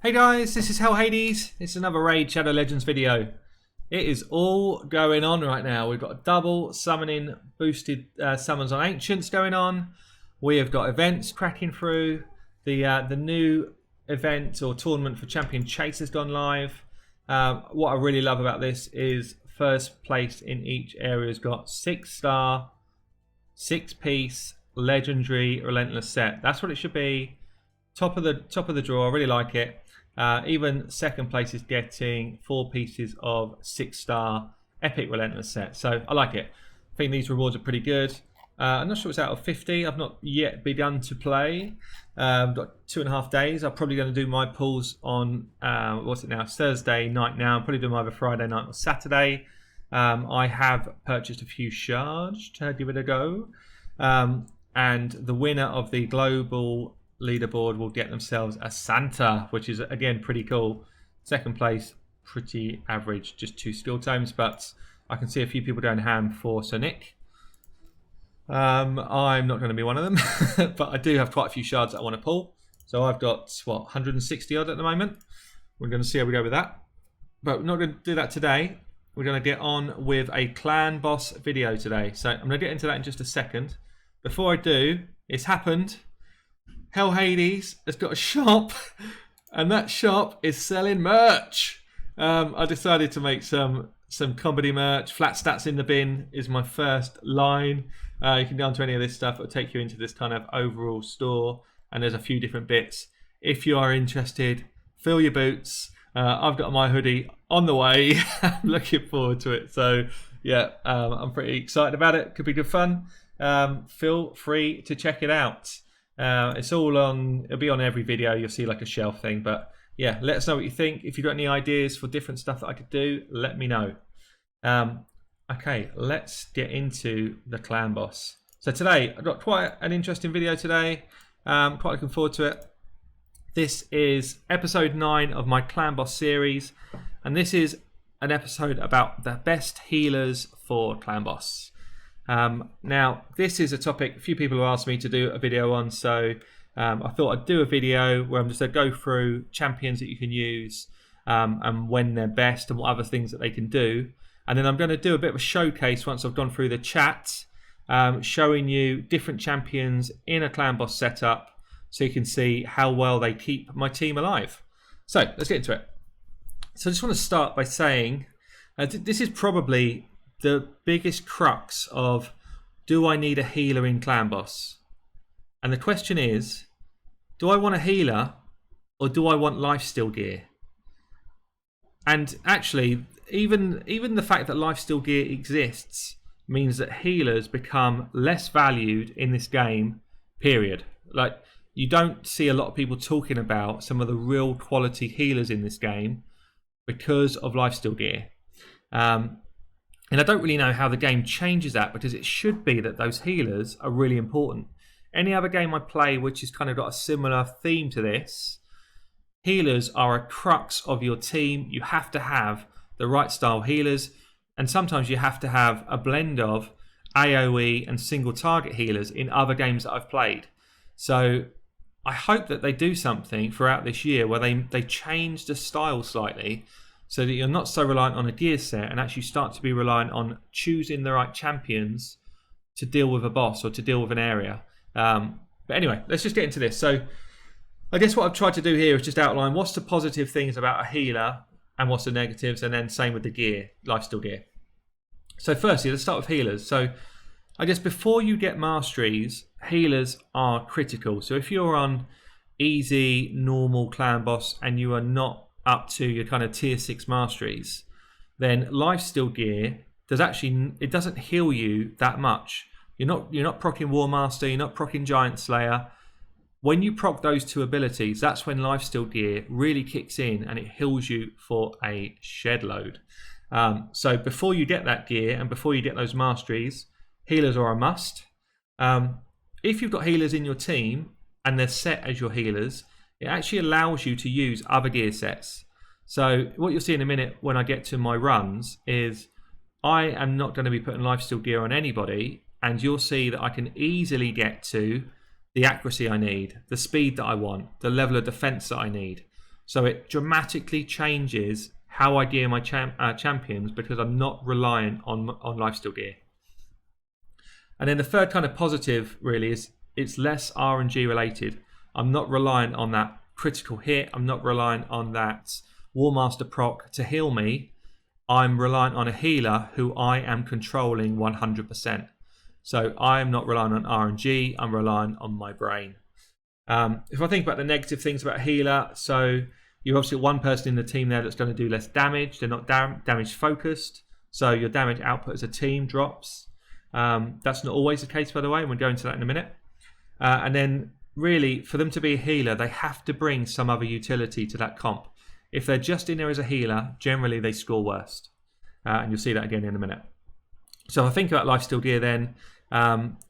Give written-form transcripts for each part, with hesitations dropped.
Hey guys, this is Hell Hades. It's another Raid Shadow Legends video. It is all going on right now. We've got a double summoning boosted summons on Ancients going on. We have got events cracking through. The new event or tournament for Champion Chase has gone live. What I really love about this is first place in each area has got 6-star, 6-piece, legendary, relentless set. That's what it should be. Top of the draw. I really like it. Even second place is getting 4 pieces of 6-star epic relentless set. So I like it. I think these rewards are pretty good. I'm not sure it's out of 50. I've not yet begun to play. I've got 2.5 days. I'm probably going to do my pulls on what's it now? It's Thursday night now. I'm probably doing either Friday night or Saturday. I have purchased a few shards to give it a go. And the winner of the global leaderboard will get themselves a Santa, which is again pretty cool. Second place, pretty average, just 2 skill tomes, but I can see a few people going ham for Sir Nick. I'm not going to be one of them, but I do have quite a few shards that I want to pull. So I've got, what, 160 odd at the moment. We're going to see how we go with that. But we're not going to do that today. We're going to get on with a clan boss video today. So I'm going to get into that in just a second. Before I do, it's happened. Hell Hades has got a shop, and that shop is selling merch. I decided to make some comedy merch. Flat stats in the bin is my first line. You can go onto any of this stuff. It'll take you into this kind of overall store, and there's a few different bits. If you are interested, fill your boots. I've got my hoodie on the way. I'm looking forward to it. So yeah, I'm pretty excited about it. Could be good fun. Feel free to check it out. It's all on, it'll be on every video. You'll see like a shelf thing, but yeah, let us know what you think. If you've got any ideas for different stuff that I could do, let me know. Okay, let's get into the clan boss. So today I've got quite an interesting video today. Quite looking forward to it. This is episode 9 of my clan boss series, and this is an episode about the best healers for clan boss. Now, this is a topic a few people have asked me to do a video on, so I thought I'd do a video where I'm just going to go through champions that you can use and when they're best and what other things that they can do. And then I'm going to do a bit of a showcase once I've gone through the chat, showing you different champions in a clan boss setup so you can see how well they keep my team alive. So, let's get into it. So I just want to start by saying this is probably the biggest crux of, do I need a healer in clan boss? And the question is, do I want a healer or do I want lifesteal gear? And actually, even the fact that lifesteal gear exists means that healers become less valued in this game, period. Like, you don't see a lot of people talking about some of the real quality healers in this game because of lifesteal gear. And I don't really know how the game changes that, because it should be that those healers are really important. Any other game I play which has kind of got a similar theme to this, healers are a crux of your team. You have to have the right style healers, and sometimes you have to have a blend of AoE and single target healers in other games that I've played. So I hope that they do something throughout this year where they change the style slightly, so that you're not so reliant on a gear set and actually start to be reliant on choosing the right champions to deal with a boss or to deal with an area. But anyway, let's just get into this. So I guess what I've tried to do here is just outline what's the positive things about a healer and what's the negatives, and then same with the gear, lifesteal gear. So firstly, let's start with healers. So I guess before you get masteries, healers are critical. So if you're on easy, normal clan boss and you are not up to your kind of tier 6 masteries, then lifesteal gear doesn't heal you that much. You're not proccing War Master, you're not proccing Giant Slayer. When you proc those 2 abilities, that's when lifesteal gear really kicks in and it heals you for a shed load. So before you get that gear and before you get those masteries, healers are a must. If you've got healers in your team and they're set as your healers, it actually allows you to use other gear sets. So what you'll see in a minute when I get to my runs is I am not going to be putting lifesteal gear on anybody, and you'll see that I can easily get to the accuracy I need, the speed that I want, the level of defense that I need. So it dramatically changes how I gear my champions, because I'm not reliant on lifesteal gear. And then the third kind of positive really is it's less RNG related. I'm not reliant on that critical hit. I'm not reliant on that Warmaster proc to heal me. I'm reliant on a healer who I am controlling 100%. So I'm not relying on RNG, I'm relying on my brain. If I think about the negative things about healer, so you've obviously got one person in the team there that's going to do less damage. They're not damage focused, so your damage output as a team drops. That's not always the case, by the way, and we'll go into that in a minute. And then really, for them to be a healer, they have to bring some other utility to that comp. If they're just in there as a healer, generally they score worst. And you'll see that again in a minute. So if I think about lifesteal gear then,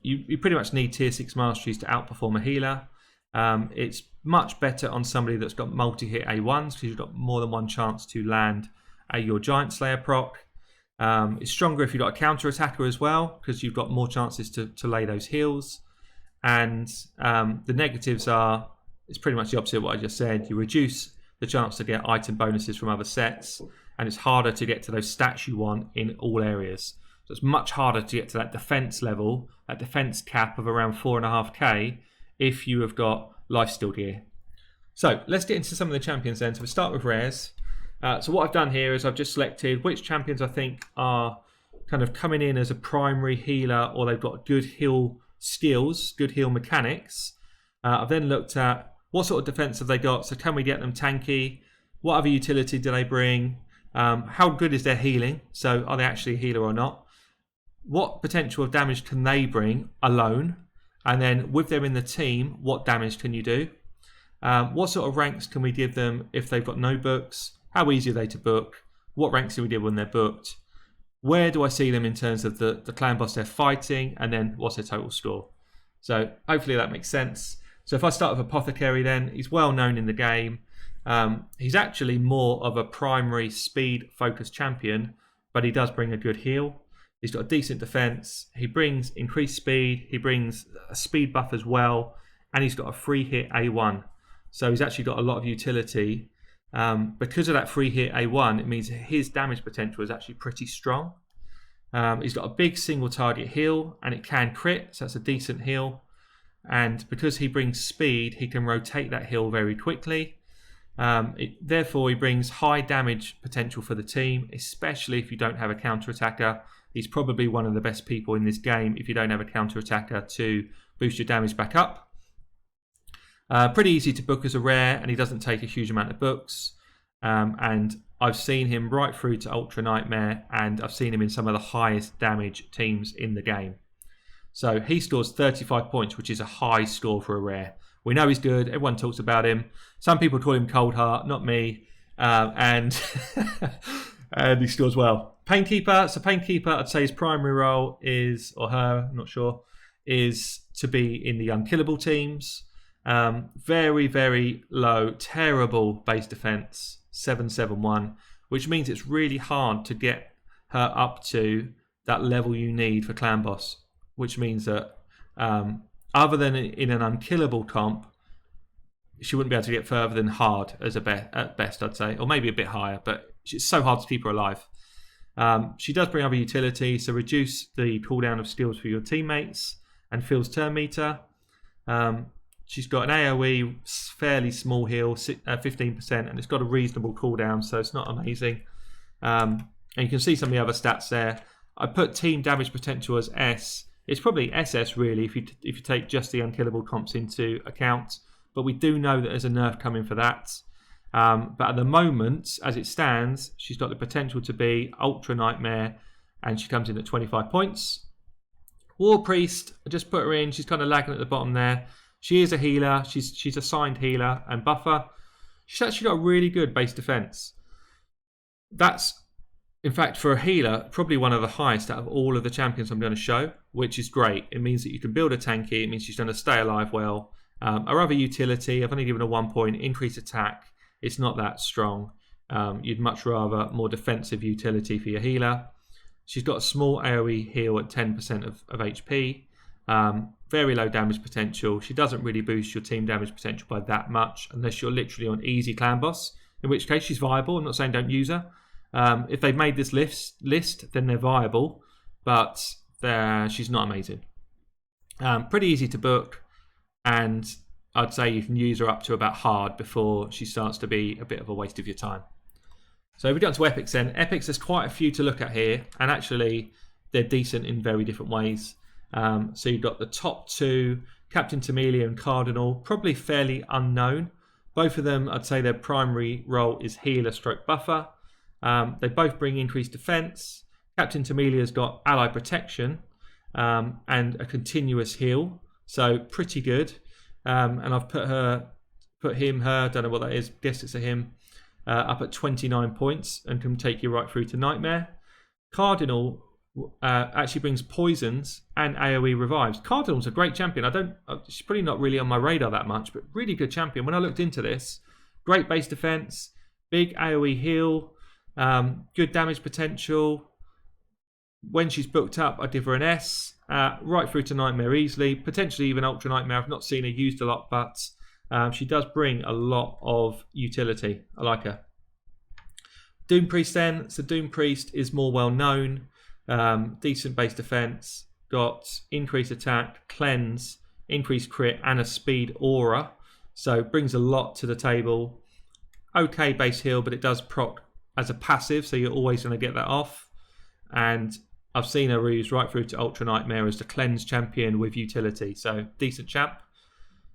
you pretty much need tier 6 masteries to outperform a healer. It's much better on somebody that's got multi-hit A1s, because you've got more than one chance to land your Giant Slayer proc. It's stronger if you've got a counter attacker as well, because you've got more chances to lay those heals. And the negatives are, it's pretty much the opposite of what I just said. You reduce the chance to get item bonuses from other sets, and it's harder to get to those stats you want in all areas. So it's much harder to get to that defense level, that defense cap of around 4.5k if you have got lifesteal gear. So let's get into some of the champions then. So we start with rares. So what I've done here is I've just selected which champions I think are kind of coming in as a primary healer, or they've got good heal skills, good heal mechanics. I've then looked at what sort of defense have they got, so can we get them tanky? What other utility do they bring? How good is their healing? So are they actually a healer or not? What potential of damage can they bring alone? And then with them in the team, what damage can you do? What sort of ranks can we give them if they've got no books? How easy are they to book? What ranks do we give when they're booked? Where do I see them in terms of the clan boss they're fighting? And then what's their total score? So hopefully that makes sense. So if I start with Apothecary then, he's well known in the game. He's actually more of a primary speed focused champion, but he does bring a good heal. He's got a decent defense. He brings increased speed. He brings a speed buff as well. And he's got a free hit A1. So he's actually got a lot of utility. Because of that free hit A1, it means his damage potential is actually pretty strong. He's got a big single target heal, and it can crit, so that's a decent heal. And because he brings speed, he can rotate that heal very quickly. Therefore, he brings high damage potential for the team, especially if you don't have a counter-attacker. He's probably one of the best people in this game if you don't have a counter-attacker to boost your damage back up. Pretty easy to book as a rare, and he doesn't take a huge amount of books. And I've seen him right through to Ultra Nightmare, and I've seen him in some of the highest damage teams in the game. So he scores 35 points, which is a high score for a rare. We know he's good. Everyone talks about him. Some people call him Cold Heart, not me. And and he scores well. Painkeeper. So Painkeeper, I'd say his primary role is, or her, I'm not sure, is to be in the unkillable teams. Very, very low, terrible base defense, 771, which means it's really hard to get her up to that level you need for clan boss, which means that other than in an unkillable comp, she wouldn't be able to get further than hard as at best, I'd say, or maybe a bit higher, but it's so hard to keep her alive. She does bring other utility, so reduce the cooldown of skills for your teammates and fills turn meter. She's got an AoE, fairly small heal, 15%, and it's got a reasonable cooldown, so it's not amazing. And you can see some of the other stats there. I put team damage potential as S. It's probably SS really if you take just the unkillable comps into account, but we do know that there's a nerf coming for that. But at the moment, as it stands, she's got the potential to be Ultra Nightmare, and she comes in at 25 points. War Priest, I just put her in. She's kind of lagging at the bottom there. She is a healer. She's assigned healer and buffer. She's actually got a really good base defense. That's, in fact, for a healer, probably one of the highest out of all of the champions I'm going to show, which is great. It means that you can build a tanky. It means she's going to stay alive well. Our other utility, I've only given her 1 point, increase attack. It's not that strong. You'd much rather more defensive utility for your healer. She's got a small AoE heal at 10% of HP. Very low damage potential. She doesn't really boost your team damage potential by that much unless you're literally on easy clan boss, in which case she's viable. I'm not saying don't use her. If they've made this list, then they're viable, but she's not amazing. Pretty easy to book, and I'd say you can use her up to about hard before she starts to be a bit of a waste of your time. So if we get to Epochs then, Epochs, there's quite a few to look at here, and actually they're decent in very different ways. So you've got the top two, Captain Tamelia and Cardinal, probably fairly unknown. Both of them, I'd say their primary role is healer stroke buffer. They both bring increased defense. Captain Tamelia's got ally protection and a continuous heal, so pretty good. And I've put him, don't know what that is, guess it's a him, up at 29 points and can take you right through to Nightmare. Cardinal actually brings poisons and AoE revives. Cardinal's a great champion. She's probably not really on my radar that much, but really good champion. When I looked into this, great base defense, big AoE heal, good damage potential. When she's booked up, I'd give her an S, right through to Nightmare easily, potentially even Ultra Nightmare. I've not seen her used a lot, but she does bring a lot of utility. I like her. Doom Priest then. So Doom Priest is more well known. Decent base defense, got increased attack, cleanse, increased crit, and a speed aura. So brings a lot to the table. Okay base heal, but it does proc as a passive, so you're always going to get that off. And I've seen her used right through to Ultra Nightmare as the cleanse champion with utility. So decent champ.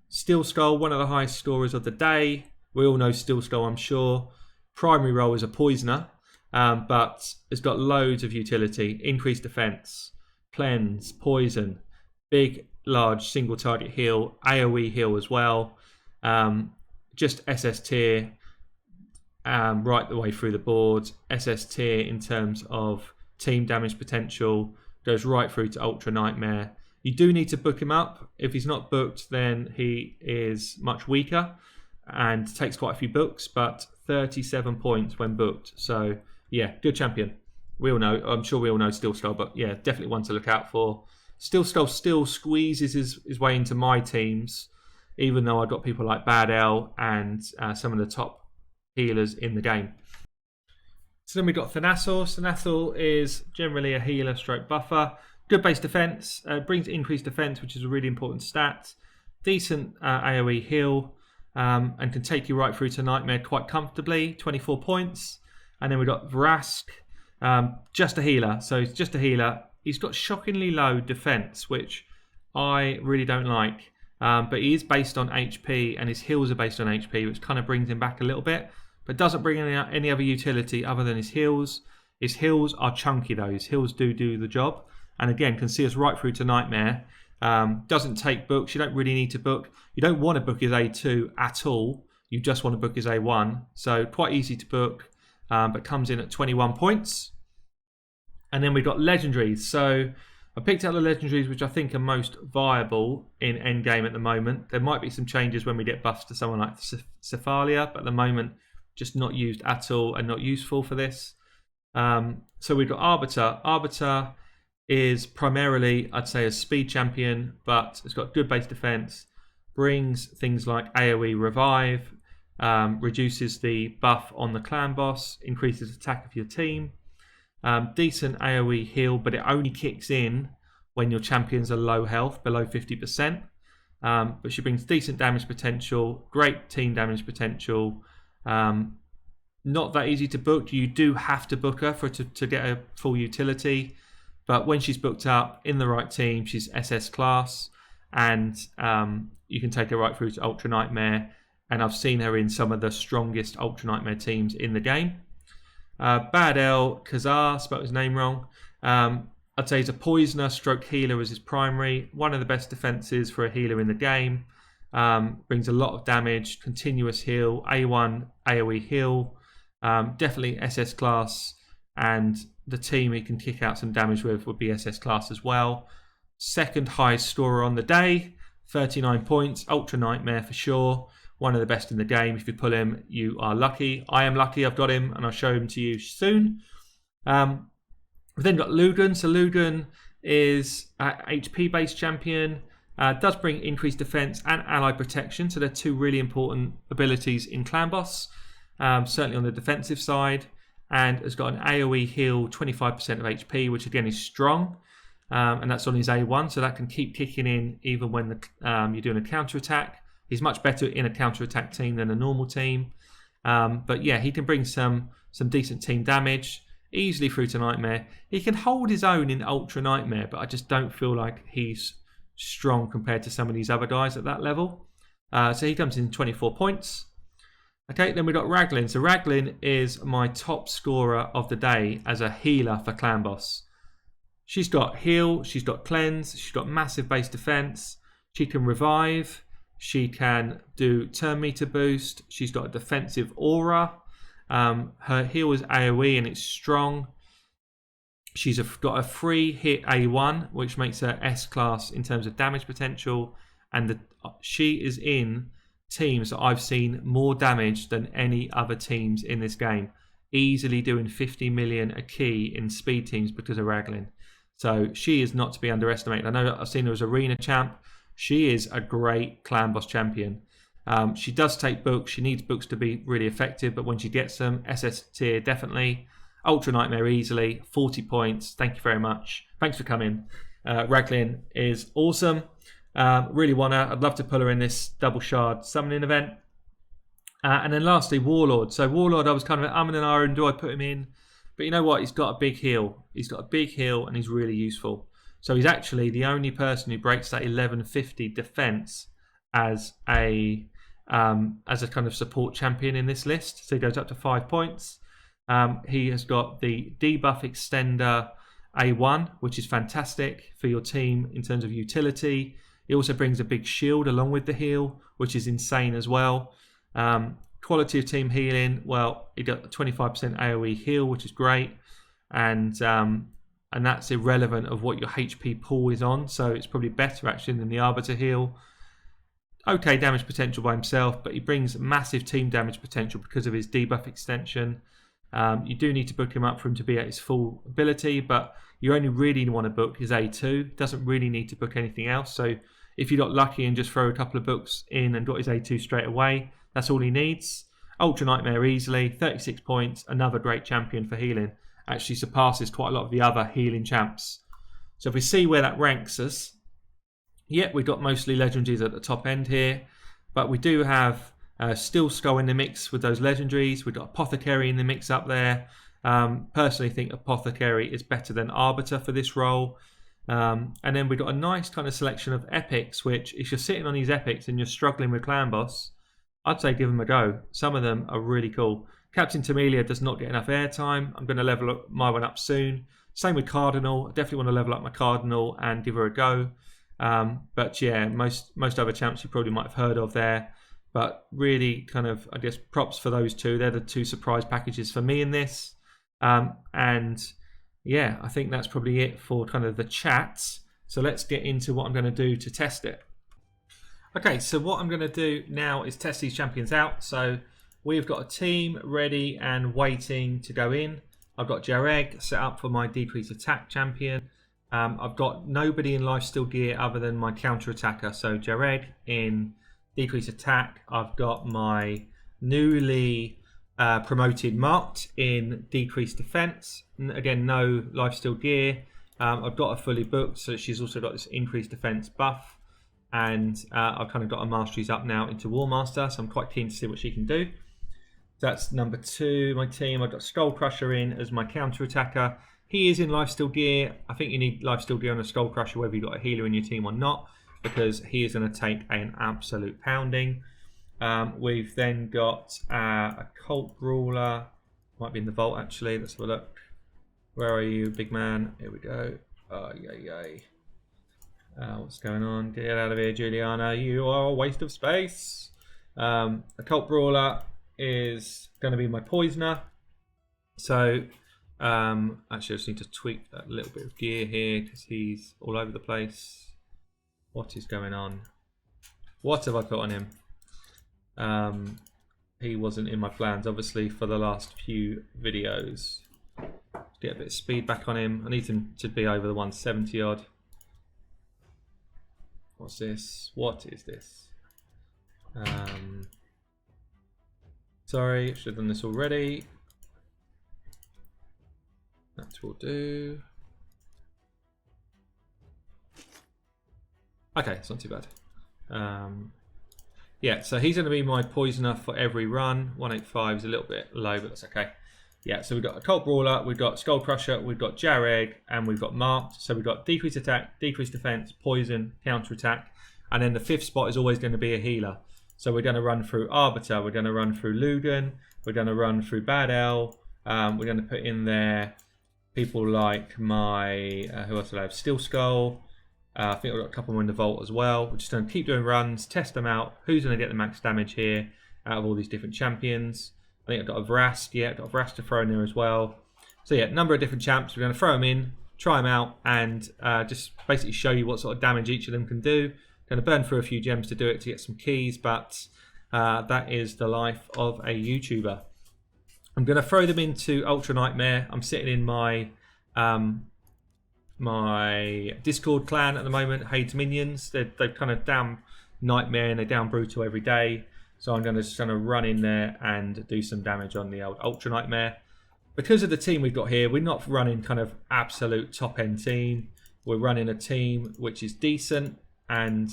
Steel Skull, one of the highest scorers of the day. We all know Steel Skull, I'm sure. Primary role is a poisoner. But it's got loads of utility, increased defense, cleanse, poison, big, large single target heal, AoE heal as well. Just SS tier right the way through the board. SS tier in terms of team damage potential, goes right through to Ultra Nightmare. You do need to book him up. If he's not booked, then he is much weaker and takes quite a few books, but 37 points when booked. So yeah, good champion. We all know, I'm sure we all know Steel Skull, but yeah, definitely one to look out for. Steel Skull still squeezes his way into my teams, even though I've got people like Bad L and some of the top healers in the game. So then we've got Thanathor. Thanathor is generally a healer stroke buffer. Good base defense, brings increased defense, which is a really important stat. Decent AoE heal, and can take you right through to Nightmare quite comfortably, 24 points. And then we've got Vrask, just a healer. So he's just a healer. He's got shockingly low defense, which I really don't like. But he is based on HP, and his heals are based on HP, which kind of brings him back a little bit. But doesn't bring any other utility other than his heals. His heals are chunky though. His heals do the job. And again, can see us right through to Nightmare. Doesn't take books. You don't really need to book. You don't want to book his A2 at all. You just want to book his A1. So quite easy to book. But comes in at 21 points. And then we've got legendaries. So I picked out the legendaries which I think are most viable in endgame at the moment. There might be some changes when we get buffs to someone like Cephalia, but at the moment just not used at all and not useful for this. So we've got Arbiter. Arbiter is primarily, I'd say, a speed champion, but it's got good base defense, brings things like AoE revive, reduces the buff on the clan boss, increases attack of your team. Decent AoE heal, but it only kicks in when your champions are low health, below 50%. But she brings decent damage potential, great team damage potential. Not that easy to book. You do have to book her to get a full utility. But when she's booked up in the right team, she's SS class. And you can take her right through to Ultra Nightmare. And I've seen her in some of the strongest Ultra Nightmare teams in the game. Bad L, Kazar, spelled his name wrong. I'd say he's a poisoner stroke healer as his primary. One of the best defenses for a healer in the game. Brings a lot of damage, continuous heal, A1 AoE heal. Definitely SS class. And the team he can kick out some damage with would be SS class as well. Second highest scorer on the day, 39 points. Ultra Nightmare for sure. One of the best in the game. If you pull him, you are lucky. I am lucky I've got him, and I'll show him to you soon. We've then got Lugan. So Lugan is HP based champion. Does bring increased defense and ally protection, so they're two really important abilities in Clan Boss, certainly on the defensive side, and has got an AoE heal 25% of HP, which again is strong, and that's on his A1, so that can keep kicking in even when you're doing a counter attack. He's much better in a counter attack team than a normal team, but yeah, he can bring some decent team damage easily through to Nightmare. He can hold his own in Ultra Nightmare, but I just don't feel like he's strong compared to some of these other guys at that level. So he comes in 24 points. Okay, then we've got Raglin. So Raglin is my top scorer of the day as a healer for Clan Boss. She's got heal, she's got cleanse, she's got massive base defense, she can revive, she can do turn meter boost, she's got a defensive aura, her heal is AoE and it's strong. She's got a free hit A1, which makes her S-class in terms of damage potential. And she is in teams that I've seen more damage than any other teams in this game. Easily doing 50 million a key in speed teams because of Raglin. So she is not to be underestimated. I know that I've seen her as arena champ. She is a great Clan Boss champion. She does take books. She needs books to be really effective. But when she gets them, SS tier definitely. Ultra Nightmare easily, 40 points. Thank you very much. Thanks for coming. Raglin is awesome. Really want her. I'd love to pull her in this double shard summoning event. And then lastly, Warlord. So Warlord, I was kind of and ahhing, do I put him in? But you know what? He's got a big heal. He's got a big heal and he's really useful. So he's actually the only person who breaks that 1150 defense as a kind of support champion in this list. So he goes up to 5 points. He has got the debuff extender A1, which is fantastic for your team in terms of utility. He also brings a big shield along with the heal, which is insane as well. Quality of team healing, well, he got a 25% AoE heal, which is great, and that's irrelevant of what your HP pool is on, so it's probably better actually than the Arbiter heal. Okay, damage potential by himself, but he brings massive team damage potential because of his debuff extension. You do need to book him up for him to be at his full ability, but you only really want to book his A2. Doesn't really need to book anything else. So if you got lucky and just throw a couple of books in and got his A2 straight away, that's all he needs. Ultra Nightmare easily, 36 points, another great champion for healing. Actually surpasses quite a lot of the other healing champs. So if we see where that ranks us, yeah, we've got mostly legendaries at the top end here, but we do have Steel Skull in the mix with those legendaries. We've got Apothecary in the mix up there. Personally think Apothecary is better than Arbiter for this role. And then we've got a nice kind of selection of epics, which if you're sitting on these epics and you're struggling with Clan Boss, I'd say give them a go. Some of them are really cool. Captain Tamelia does not get enough airtime. I'm going to level up my one up soon. Same with Cardinal. I definitely want to level up my Cardinal and give her a go. But yeah, most other champs you probably might have heard of there. But really kind of, I guess, props for those two. They're the two surprise packages for me in this. And yeah, I think that's probably it for kind of the chats. So let's get into what I'm going to do to test it. Okay, so what I'm going to do now is test these champions out. So we've got a team ready and waiting to go in. I've got Jareg set up for my decreased attack champion. I've got nobody in lifesteal gear other than my counter attacker. So Jareg in decreased attack. I've got my newly promoted Marked in decreased defense. Again, no lifesteal gear. I've got her fully booked, so she's also got this increased defense buff. And I've kind of got her masteries up now into War Master, so I'm quite keen to see what she can do. That's number 2, my team. I've got Skull Crusher in as my counter attacker. He is in lifesteal gear. I think you need lifesteal gear on a Skull Crusher whether you've got a healer in your team or not, because he is going to take an absolute pounding. We've then got a Cult Brawler. Might be in the vault actually. Let's have a look. Where are you, big man? Here we go. Oh, yay. What's going on? Get out of here, Juliana. You are a waste of space. A Cult Brawler is going to be my Poisoner. So, actually, I just need to tweak a little bit of gear here because he's all over the place. What is going on? What have I put on him? He wasn't in my plans, obviously, for the last few videos. Get a bit of speed back on him. I need him to be over the 170 odd. What's this? What is this? Sorry, should have done this already. That will do. Okay, it's not too bad. Yeah, so he's going to be my poisoner for every run. 185 is a little bit low, but that's okay. Yeah, so we've got a Cult Brawler, we've got Skull Crusher, we've got Jareg, and we've got Marked. So we've got decreased attack, decreased defense, poison, counter attack, and then the 5th spot is always going to be a healer. So we're going to run through Arbiter, we're going to run through Lugan, we're going to run through Bad L, we're going to put in there people like my, who else do I have? Steel Skull. I think we've got a couple more in the vault as well. We're just going to keep doing runs, test them out. Who's going to get the max damage here out of all these different champions? I think I've got a Vrast. Yeah, I've got a Vrast to throw in there as well. So yeah, number of different champs. We're going to throw them in, try them out, and just basically show you what sort of damage each of them can do. Going to burn through a few gems to do it to get some keys, but that is the life of a YouTuber. I'm going to throw them into Ultra Nightmare. I'm sitting in my my Discord clan at the moment, Hades Minions. They're kind of down Nightmare and they're down Brutal every day. So I'm just going to run in there and do some damage on the old Ultra Nightmare. Because of the team we've got here, we're not running kind of absolute top end team. We're running a team which is decent and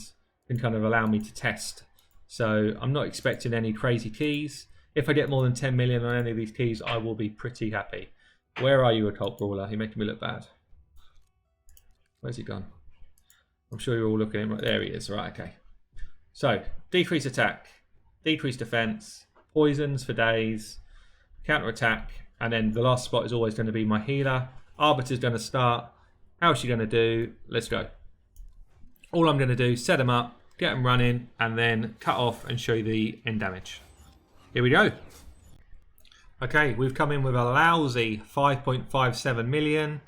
can kind of allow me to test. So I'm not expecting any crazy keys. If I get more than 10 million on any of these keys, I will be pretty happy. Where are you, Occult Brawler? You're making me look bad. Where's he gone? I'm sure you're all looking at him. Right, there he is. Right, okay. So, decrease attack, decrease defense, poisons for days, counter attack, and then the last spot is always going to be my healer. Arbiter's going to start. How's she going to do? Let's go. All I'm going to do, set them up, get them running, and then cut off and show you the end damage. Here we go. Okay, we've come in with a lousy 5.57 million.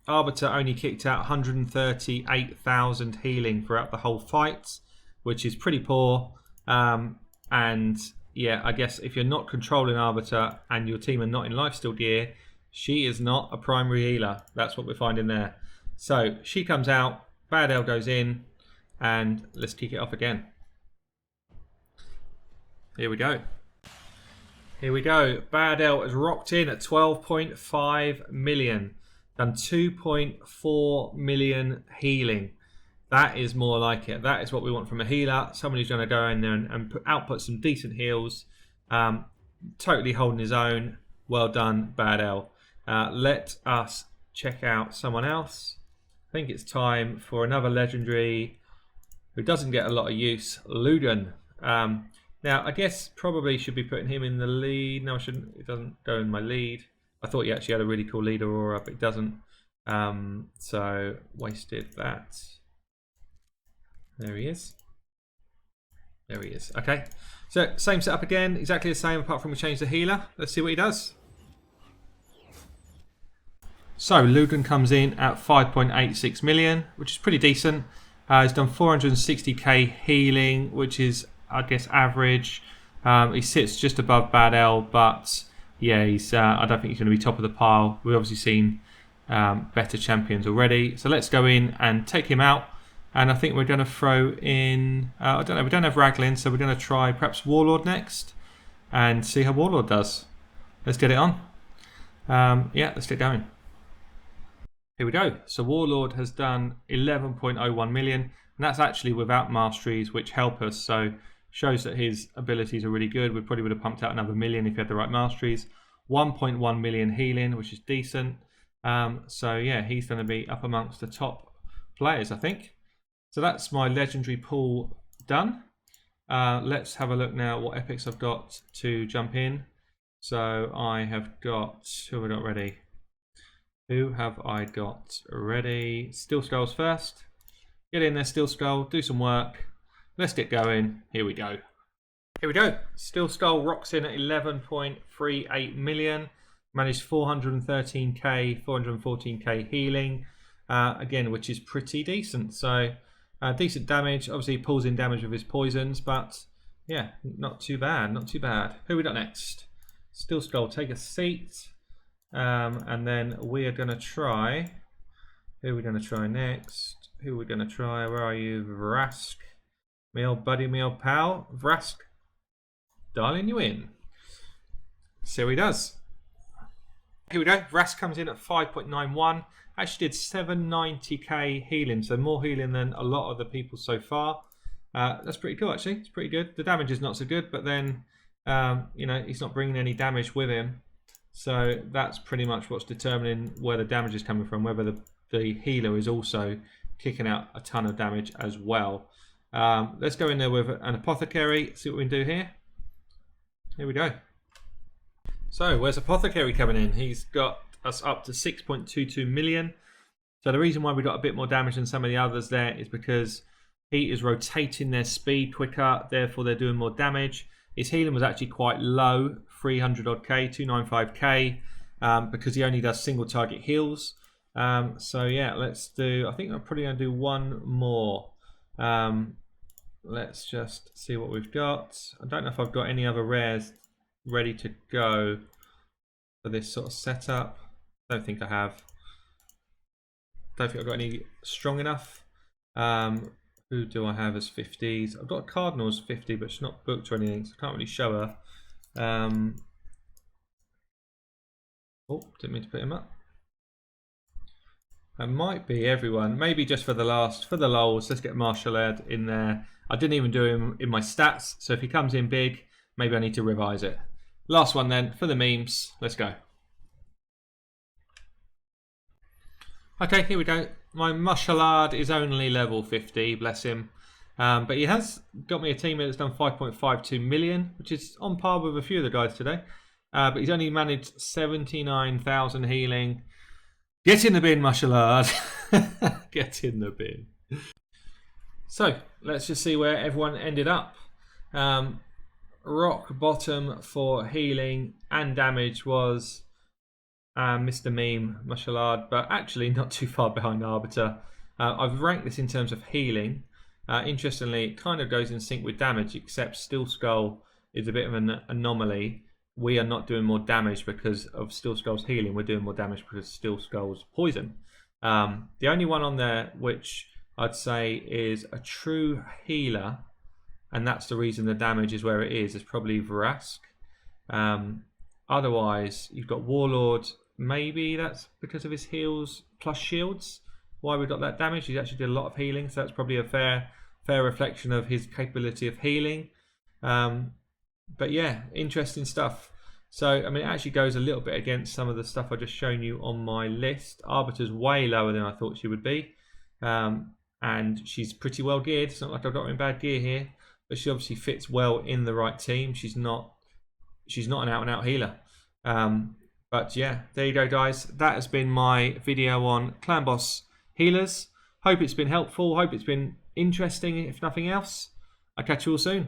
Arbiter only kicked out 138,000 healing throughout the whole fight, which is pretty poor. And yeah, I guess if you're not controlling Arbiter and your team are not in lifesteal gear, she is not a primary healer. That's what we're finding there. So she comes out, Bad L goes in, and let's kick it off again. Here we go. Here we go. Bad L has rocked in at 12.5 million. Done 2.4 million healing. That is more like it. That is what we want from a healer. Someone who's going to go in there and output some decent heals. Totally holding his own. Well done, Bad L. Let us check out someone else. I think it's time for another legendary who doesn't get a lot of use, Lugan. Now, I guess probably should be putting him in the lead. No, I shouldn't. It doesn't go in my lead. I thought he actually had a really cool lead aura, but it doesn't. So, wasted that. There he is. There he is. Okay. So, same setup again. Exactly the same, apart from we changed the healer. Let's see what he does. So, Lugan comes in at 5.86 million, which is pretty decent. He's done 460k healing, which is, I guess, average. He sits just above Bad L, but yeah, he's. I don't think he's going to be top of the pile. We've obviously seen better champions already. So let's go in and take him out. And I think we're going to throw in. I don't know. We don't have Raglan, so we're going to try perhaps Warlord next and see how Warlord does. Let's get it on. Yeah, let's get going. Here we go. So Warlord has done 11.01 million, and that's actually without masteries, which help us. So shows that his abilities are really good. We probably would have pumped out another million if he had the right masteries. 1.1 million healing, which is decent. So yeah, he's going to be up amongst the top players, I think. So that's my legendary pool done. Let's have a look now what epics I've got to jump in. So I have got, who have I got ready? Who have I got ready? Steel Skulls first. Get in there, Steel Skull. Do some work. Let's get going. Here we go. Here we go. Steel Skull rocks in at 11.38 million. Managed 413k, 414k healing. Again, which is pretty decent. So, decent damage. Obviously, he pulls in damage with his poisons. But, yeah, not too bad. Not too bad. Who we got next? Steel Skull, take a seat. And then we are going to try. Who are we going to try next? Who are we going to try? Where are you? Vrask. Me old buddy, me old pal. Vrask. Dialing you in. See what he does. Here we go. Vrask comes in at 5.91. Actually did 790k healing, so more healing than a lot of the people so far. That's pretty cool, actually. It's pretty good. The damage is not so good, but then, you know, he's not bringing any damage with him. So that's pretty much what's determining where the damage is coming from, whether the healer is also kicking out a ton of damage as well. Let's go in there with an apothecary, see what we can do here. Here we go. So where's apothecary coming in? He's got us up to 6.22 million. So the reason why we got a bit more damage than some of the others there is because he is rotating their speed quicker, therefore they're doing more damage. His healing was actually quite low, 300 odd K, 295k, because he only does single target heals. So yeah, let's do, I think I'm probably going to do one more. Let's just see what we've got. I don't know if I've got any other rares ready to go for this sort of setup. Don't think I have. Don't think I've got any strong enough. Who do I have as 50s? I've got Cardinals 50, but she's not booked or anything, so I can't really show her. Oh, didn't mean to put him up. That might be everyone. Maybe just for the lulz, let's get Martial Ed in there. I didn't even do him in my stats, so if he comes in big, maybe I need to revise it. Last one then, for the memes. Let's go. Okay, here we go. My Mushalard is only level 50, bless him. But he has got me a teammate that's done 5.52 million, which is on par with a few of the guys today. But he's only managed 79,000 healing. Get in the bin, Mushalard. Get in the bin. So, let's just see where everyone ended up. Rock bottom for healing and damage was Mr. Meme, Mushalard, but actually not too far behind Arbiter. I've ranked this in terms of healing. Interestingly, it kind of goes in sync with damage, except Steel Skull is a bit of an anomaly. We are not doing more damage because of Steel Skull's healing. We're doing more damage because of Steel Skull's poison. The only one on there which I'd say is a true healer, and that's the reason the damage is where it is probably Vrask. Otherwise, you've got Warlord. Maybe that's because of his heals plus shields. Why we got that damage? He actually did a lot of healing, so that's probably a fair reflection of his capability of healing. But yeah, interesting stuff. So, I mean, it actually goes a little bit against some of the stuff I just shown you on my list. Arbiter's way lower than I thought she would be. And she's pretty well geared. It's not like I've got her in bad gear here. But she obviously fits well in the right team. She's not an out-and-out healer. But yeah, there you go, guys. That has been my video on Clan Boss healers. Hope it's been helpful. Hope it's been interesting, if nothing else. I'll catch you all soon.